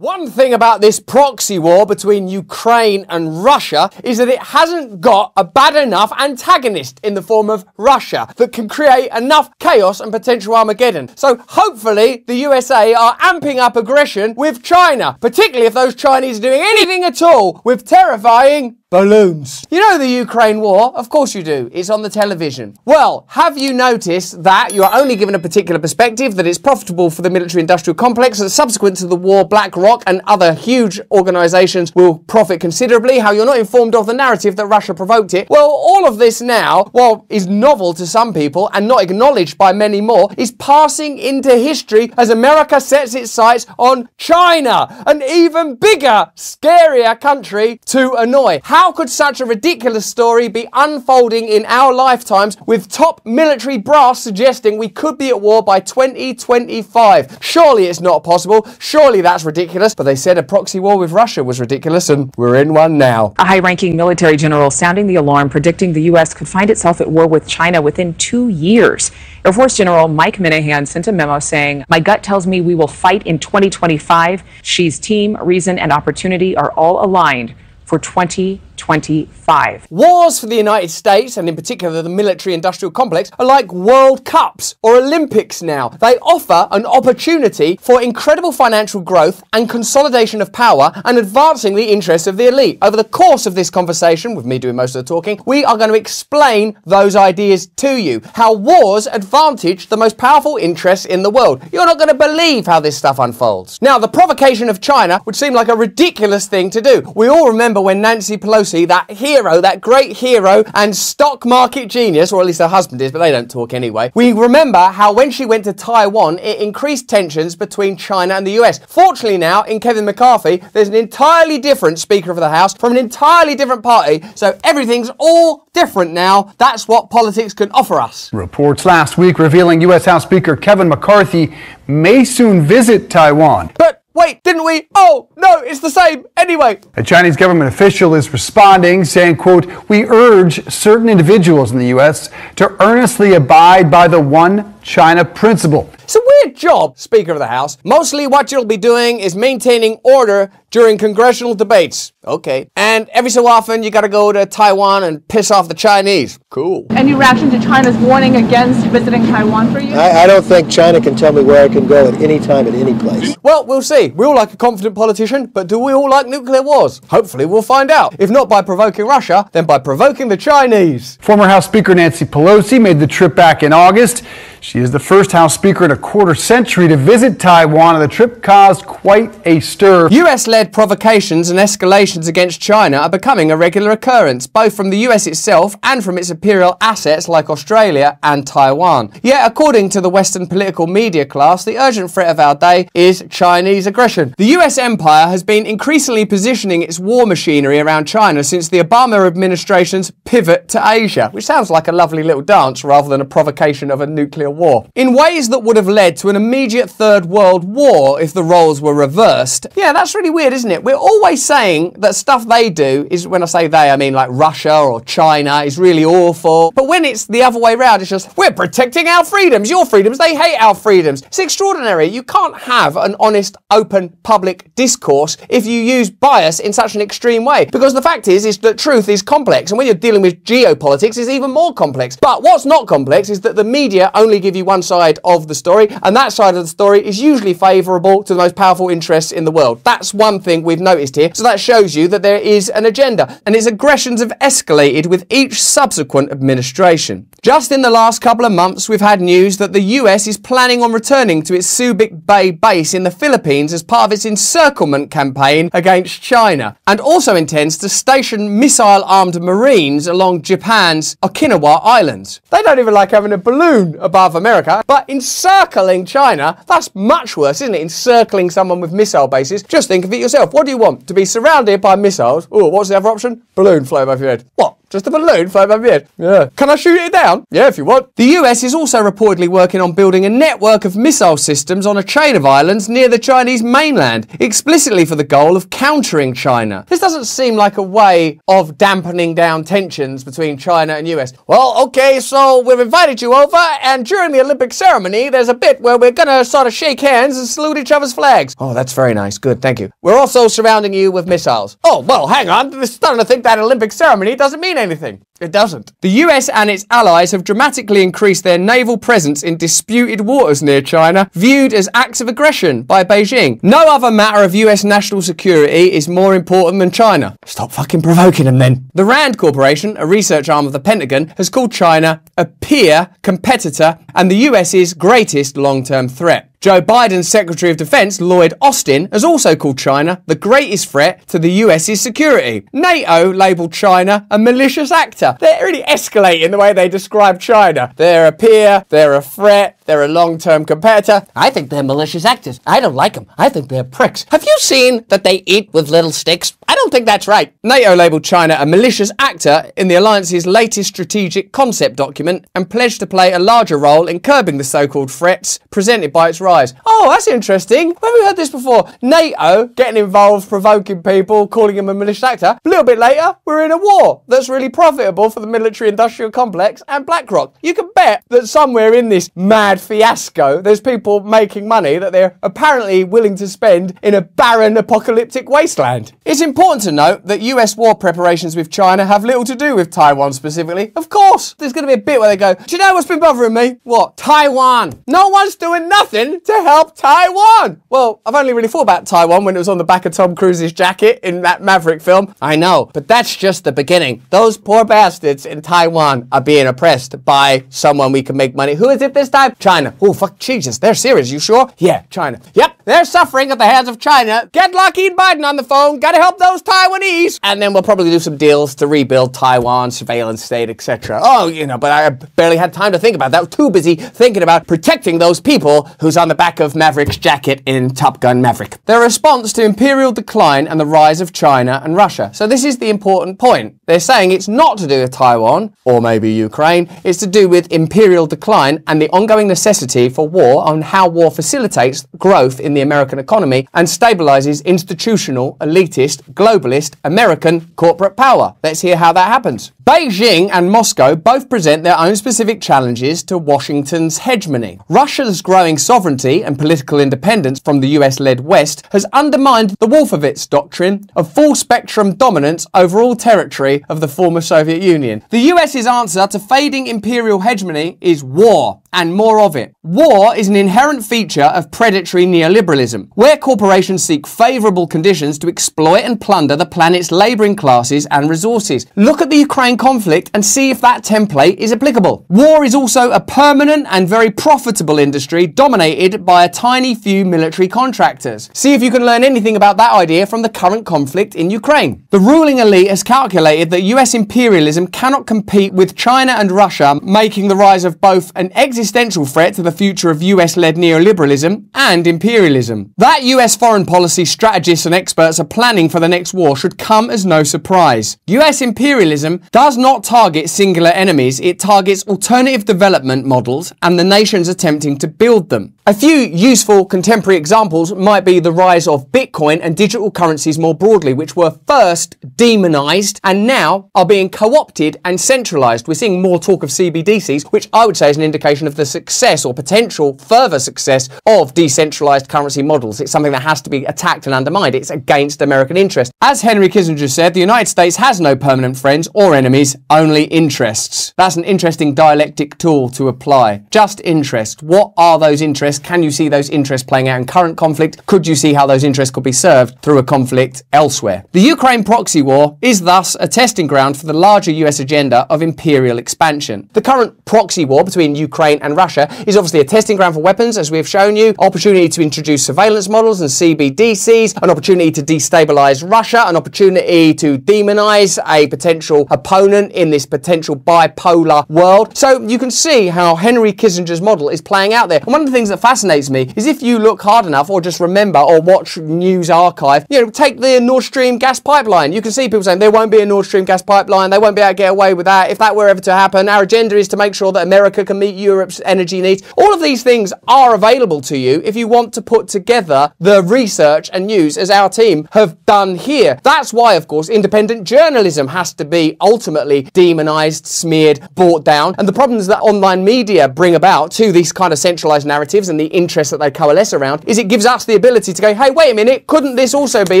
One thing about this proxy war between Ukraine and Russia is that it hasn't got a bad enough antagonist in the form of Russia that can create enough chaos and potential Armageddon. So hopefully the USA are amping up aggression with China, particularly if those Chinese are doing anything at all with terrifying balloons. You know the Ukraine war? Of course you do. It's on the television. Well, have you noticed that you're only given a particular perspective, that it's profitable for the military-industrial complex, that subsequent to the war, BlackRock and other huge organisations will profit considerably, how you're not informed of the narrative that Russia provoked it? Well, all of this now, while is novel to some people and not acknowledged by many more, is passing into history as America sets its sights on China, an even bigger, scarier country to annoy. How could such a ridiculous story be unfolding in our lifetimes with top military brass suggesting we could be at war by 2025? Surely it's not possible. Surely that's ridiculous. But they said a proxy war with Russia was ridiculous, and we're in one now. A high-ranking military general sounding the alarm, predicting the U.S. could find itself at war with China within 2 years. Air Force General Mike Minihan sent a memo saying, "My gut tells me we will fight in 2025. Xi's team, reason, and opportunity are all aligned for 2025. Wars for the United States, and in particular the military-industrial complex, are like World Cups or Olympics now. They offer an opportunity for incredible financial growth and consolidation of power and advancing the interests of the elite. Over the course of this conversation, with me doing most of the talking, we are going to explain those ideas to you. How wars advantage the most powerful interests in the world. You're not going to believe how this stuff unfolds. Now, the provocation of China would seem like a ridiculous thing to do. We all remember when Nancy Pelosi, that hero, that great hero and stock market genius, or at least her husband is, but they don't talk anyway. We remember how when she went to Taiwan, it increased tensions between China and the US. Fortunately now, in Kevin McCarthy, there's an entirely different Speaker of the House from an entirely different party, so everything's all different now. That's what politics can offer us. Reports last week revealing U.S. House Speaker Kevin McCarthy may soon visit Taiwan. But wait, didn't we? Oh, no, it's the same anyway. A Chinese government official is responding, saying, quote, "We urge certain individuals in the U.S. to earnestly abide by the one China principle." It's a weird job, Speaker of the House. Mostly what you'll be doing is maintaining order during congressional debates. Okay. And every so often you gotta go to Taiwan and piss off the Chinese. Cool. Any reaction to China's warning against visiting Taiwan for you? I don't think China can tell me where I can go at any time, at any place. Well, we'll see. We all like a confident politician, but do we all like nuclear wars? Hopefully we'll find out. If not by provoking Russia, then by provoking the Chinese. Former House Speaker Nancy Pelosi made the trip back in August. She is the first House Speaker in a quarter century to visit Taiwan, and the trip caused quite a stir. US-led provocations and escalations against China are becoming a regular occurrence, both from the US itself and from its imperial assets like Australia and Taiwan. Yet, according to the Western political media class, the urgent threat of our day is Chinese aggression. The US empire has been increasingly positioning its war machinery around China since the Obama administration's pivot to Asia, which sounds like a lovely little dance rather than a provocation of a nuclear war, in ways that would have led to an immediate Third World War if the roles were reversed. Yeah, that's really weird, isn't it? We're always saying that stuff they do is, when I say they, I mean like Russia or China, is really awful. But when it's the other way around, it's just, we're protecting our freedoms, your freedoms, they hate our freedoms. It's extraordinary. You can't have an honest, open, public discourse if you use bias in such an extreme way. Because the fact is that truth is complex, and when you're dealing with geopolitics, it's even more complex. But what's not complex is that the media only give you one side of the story, and that side of the story is usually favourable to the most powerful interests in the world. That's one thing we've noticed here. So that shows you that there is an agenda, and its aggressions have escalated with each subsequent administration. Just in the last couple of months, we've had news that the US is planning on returning to its Subic Bay base in the Philippines as part of its encirclement campaign against China, and also intends to station missile-armed Marines along Japan's Okinawa Islands. They don't even like having a balloon above America, but encircling China, that's much worse, isn't it? Encircling someone with missile bases. Just think of it yourself. What do you want? To be surrounded by missiles? Oh, what's the other option? Balloon float above your head. What? Just a balloon floating above your head. Yeah. Can I shoot it down? Yeah, if you want. The US is also reportedly working on building a network of missile systems on a chain of islands near the Chinese mainland, explicitly for the goal of countering China. This doesn't seem like a way of dampening down tensions between China and US. Well, okay, so we've invited you over, and during the Olympic ceremony, there's a bit where we're gonna sort of shake hands and salute each other's flags. Oh, that's very nice. Good, thank you. We're also surrounding you with missiles. Oh, well, hang on. They're starting to think that Olympic ceremony doesn't mean anything. It doesn't. The US and its allies have dramatically increased their naval presence in disputed waters near China, viewed as acts of aggression by Beijing. No other matter of US national security is more important than China. Stop fucking provoking them then. The RAND Corporation, a research arm of the Pentagon, has called China a peer, competitor, and the US's greatest long-term threat. Joe Biden's Secretary of Defense, Lloyd Austin, has also called China the greatest threat to the US's security. NATO labelled China a malicious actor. They're really escalating the way they describe China. They're a peer, they're a threat, they're a long-term competitor. I think they're malicious actors. I don't like them. I think they're pricks. Have you seen that they eat with little sticks? I don't think that's right. NATO labelled China a malicious actor in the alliance's latest strategic concept document and pledged to play a larger role in curbing the so-called threats presented by its rise. Oh, that's interesting. Have we heard this before? NATO getting involved, provoking people, calling him a malicious actor. A little bit later, we're in a war that's really profitable for the military-industrial complex and BlackRock. You can bet that somewhere in this mad fiasco, there's people making money that they're apparently willing to spend in a barren, apocalyptic wasteland. It's important to note that US war preparations with China have little to do with Taiwan specifically. Of course, there's going to be a bit where they go, do you know what's been bothering me? What? Taiwan. No one's doing nothing to help Taiwan. Well, I've only really thought about Taiwan when it was on the back of Tom Cruise's jacket in that Maverick film. I know, but that's just the beginning. Those poor bastards in Taiwan are being oppressed by someone we can make money. Who is it this time? China. Oh, fuck, Jesus, they're serious, you sure? Yeah, China. Yep, they're suffering at the hands of China. Get Lockheed Biden on the phone. Gotta help those Taiwanese. And then we'll probably do some deals to rebuild Taiwan, surveillance state, etc. Oh, you know, but I barely had time to think about that. I was too busy thinking about protecting those people who's on the back of Maverick's jacket in Top Gun Maverick. Their response to imperial decline and the rise of China and Russia. So this is the important point. They're saying it's not to do with Taiwan, or maybe Ukraine. It's to do with imperial decline and the ongoing necessity for war, on how war facilitates growth in the American economy and stabilizes institutional, elitist, globalist, American corporate power. Let's hear how that happens. Beijing and Moscow both present their own specific challenges to Washington's hegemony. Russia's growing sovereignty and political independence from the US-led West has undermined the Wolfowitz doctrine of full-spectrum dominance over all territory of the former Soviet Union. The US's answer to fading imperial hegemony is war, and more of it. War is an inherent feature of predatory neoliberalism, where corporations seek favourable conditions to exploit and plunder the planet's labouring classes and resources. Look at the Ukraine conflict and see if that template is applicable. War is also a permanent and very profitable industry dominated by a tiny few military contractors. See if you can learn anything about that idea from the current conflict in Ukraine. The ruling elite has calculated that US imperialism cannot compete with China and Russia, making the rise of both an existential threat to the future of US-led neoliberalism and imperialism. That US foreign policy strategists and experts are planning for the next war should come as no surprise. US imperialism does not target singular enemies, it targets alternative development models and the nations attempting to build them. A few useful contemporary examples might be the rise of Bitcoin and digital currencies more broadly, which were first demonized and now are being co-opted and centralized. We're seeing more talk of CBDCs, which I would say is an indication of the success or potential further success of decentralized currency models. It's something that has to be attacked and undermined. It's against American interest. As Henry Kissinger said, the United States has no permanent friends or enemies, only interests. That's an interesting dialectic tool to apply. Just interest. What are those interests? Can you see those interests playing out in current conflict? Could you see how those interests could be served through a conflict elsewhere? The Ukraine proxy war is thus a testing ground for the larger US agenda of imperial expansion. The current proxy war between Ukraine and Russia is obviously a testing ground for weapons, as we have shown you, opportunity to introduce surveillance models and CBDCs, an opportunity to destabilize Russia, an opportunity to demonize a potential opponent in this potential bipolar world. So you can see how Henry Kissinger's model is playing out there. And one of the things that fascinates me is if you look hard enough or just remember or watch news archive, take the Nord Stream gas pipeline. You can see people saying there won't be a Nord Stream gas pipeline, they won't be able to get away with that. If that were ever to happen, our agenda is to make sure that America can meet Europe's energy needs. All of these things are available to you if you want to put together the research and news as our team have done here. That's why, of course, independent journalism has to be ultimately demonized, smeared, brought down. And the problems that online media bring about to these kind of centralized narratives and the interests that they coalesce around is it gives us the ability to go, hey, wait a minute, couldn't this also be,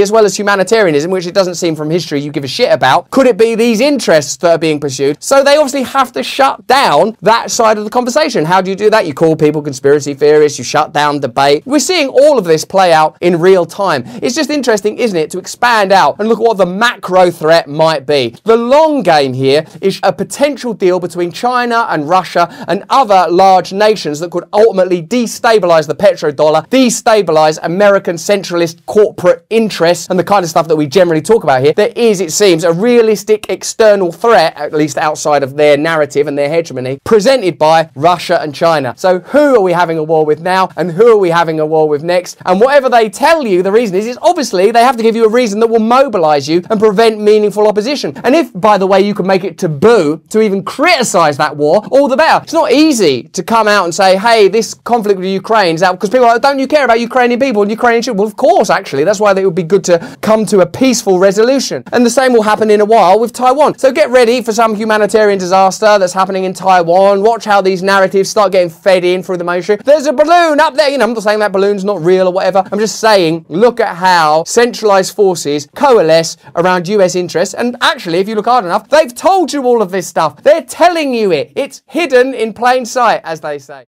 as well as humanitarianism, which it doesn't seem from history you give a shit about, could it be these interests that are being pursued? So they obviously have to shut down that side of the conversation. How do you do that? You call people conspiracy theorists, you shut down debate. We're seeing all of this play out in real time. It's just interesting, isn't it, to expand out and look at what the macro threat might be. The long game here is a potential deal between China and Russia and other large nations that could ultimately destabilize the petrodollar, destabilize American centralist corporate interests and the kind of stuff that we generally talk about here. There is, it seems, a realistic external threat, at least outside of their narrative and their hegemony, presented by Russia and China. So who are we having a war with now and who are we having a war with next? And whatever they tell you the reason is obviously they have to give you a reason that will mobilize you and prevent meaningful opposition. And if, by the way, you can make it taboo to even criticize that war, all the better. It's not easy to come out and say, hey, this conflict with Ukraine is out because people are like, don't you care about Ukrainian people and Ukrainian children? Well, of course, actually. That's why it would be good to come to a peaceful resolution. And the same will happen in a while with Taiwan. So get ready for some humanitarian disaster that's happening in Taiwan. Watch how these narratives start getting fed in through the mainstream. There's a balloon up there. I'm not saying that balloon's not real or whatever. I'm just saying, look at how centralized forces coalesce around US interests. And actually, if you look hard enough, they've told you all of this stuff. They're telling you it. It's hidden in plain sight, as they say.